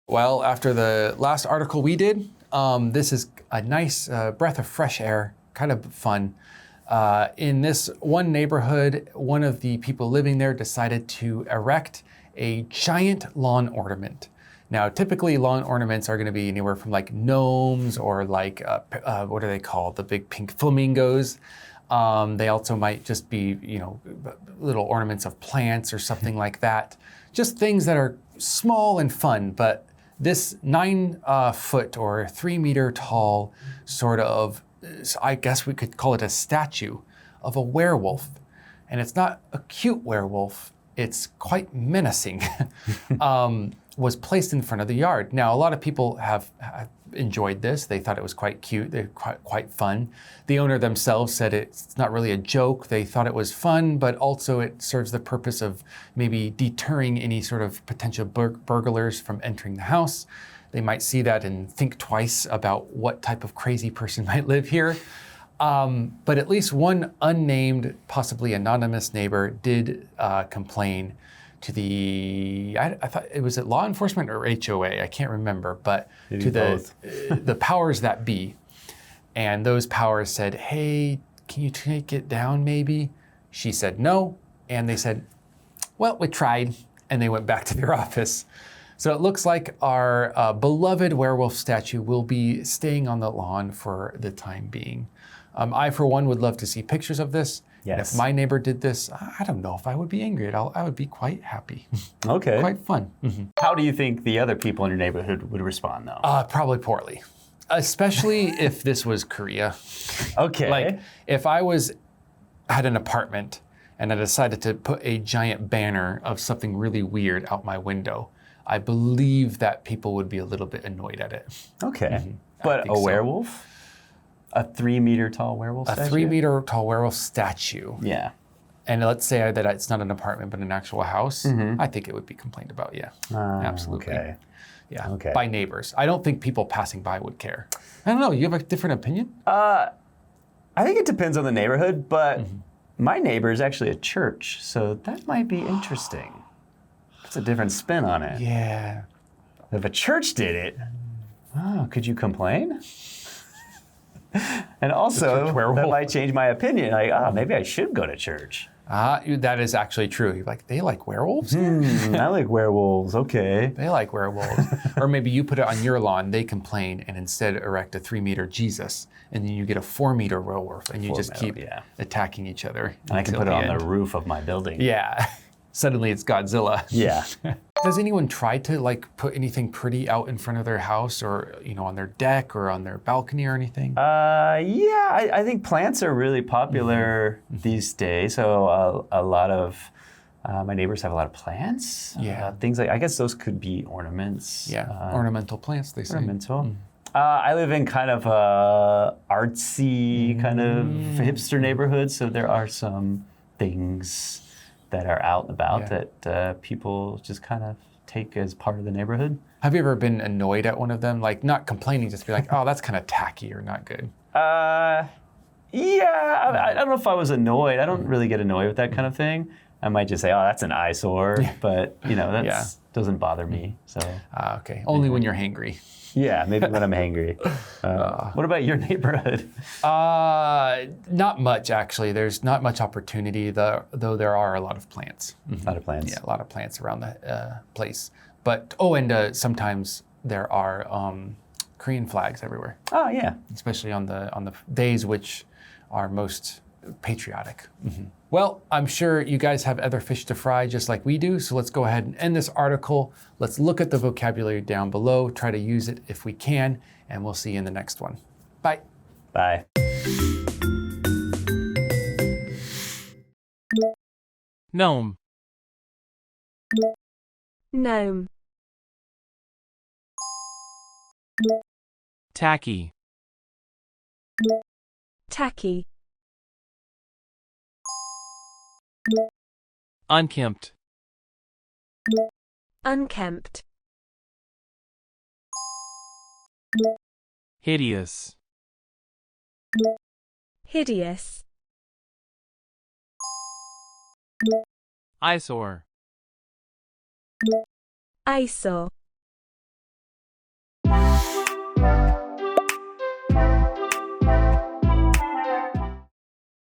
Well, after the last article we did, this is a nice breath of fresh air, kind of fun. In this one neighborhood, one of the people living there decided to erect a giant lawn ornament. Now, typically lawn ornaments are going to be anywhere from like gnomes or like, what are they called? The big pink flamingos. They also might just be, little ornaments of plants or something like that. Just things that are small and fun, but this 9-foot or 3-meter tall sort of, I guess we could call it a statue of a werewolf. And it's not a cute werewolf, it's quite menacing, was placed in front of the yard. Now, a lot of people have enjoyed this. They thought it was quite cute, they're quite fun. The owner themselves said it's not really a joke. They thought it was fun, but also it serves the purpose of maybe deterring any sort of potential burglars from entering the house. They might see that and think twice about what type of crazy person might live here. But at least one unnamed, possibly anonymous neighbor did complain to I thought it was at law enforcement or HOA, I can't remember, but maybe to the powers that be. And those powers said, hey, can you take it down maybe? She said no, and they said, well, we tried, and they went back to their office. So it looks like our beloved werewolf statue will be staying on the lawn for the time being. I, for one, would love to see pictures of this. Yes. And if my neighbor did this, I don't know if I would be angry at all. I would be quite happy. Okay. Quite fun. Mm-hmm. How do you think the other people in your neighborhood would respond, though? Probably poorly, especially if this was Korea. Okay. Like, if I had an apartment and I decided to put a giant banner of something really weird out my window, I believe that people would be a little bit annoyed at it. Okay. Mm-hmm. But a werewolf? A 3-meter tall werewolf statue? A 3-meter tall werewolf statue. Yeah. And let's say that it's not an apartment, but an actual house. Mm-hmm. I think it would be complained about, yeah. Absolutely. Okay. Yeah, okay. By neighbors. I don't think people passing by would care. I don't know, you have a different opinion? I think it depends on the neighborhood, but my neighbor is actually a church, so that might be interesting. It's a different spin on it. Yeah. If a church did it, could you complain? And also, that might change my opinion. Like, maybe I should go to church. That is actually true. You're like, they like werewolves? I like werewolves, okay. They like werewolves. Or maybe you put it on your lawn, they complain, and instead erect a 3-meter Jesus, and then you get a 4-meter werewolf, and you just keep attacking each other. And I can put it on the roof of my building. Yeah. Suddenly it's Godzilla. Yeah. Does anyone try to put anything pretty out in front of their house or, on their deck or on their balcony or anything? Yeah, I think plants are really popular these days. So a lot of my neighbors have a lot of plants. Yeah. Things like, I guess those could be ornaments. Yeah, ornamental plants, they say. Ornamental. I live in kind of a artsy kind of hipster neighborhood, so there are some things that are out and about that people just kind of take as part of the neighborhood. Have you ever been annoyed at one of them? Like, not complaining, just be like, oh, that's kind of tacky or not good. Yeah, I don't know if I was annoyed. I don't really get annoyed with that kind of thing. I might just say, oh, that's an eyesore, but that doesn't bother me. So. Okay, only when you're hangry. Yeah, maybe when I'm hangry. What about your neighborhood? Not much, actually. There's not much opportunity, though there are a lot of plants. A lot of plants. Yeah, a lot of plants around the place. But, and sometimes there are Korean flags everywhere. Oh, yeah. Especially on the days which are most patriotic. Well, I'm sure you guys have other fish to fry just like we do, so let's go ahead and end this article. Let's look at the vocabulary down below, try to use it if we can, and we'll see you in the next one. Bye. Bye. Gnome. Gnome. Tacky. Tacky. Unkempt. Unkempt. Hideous. Hideous. Eyesore. Eyesore.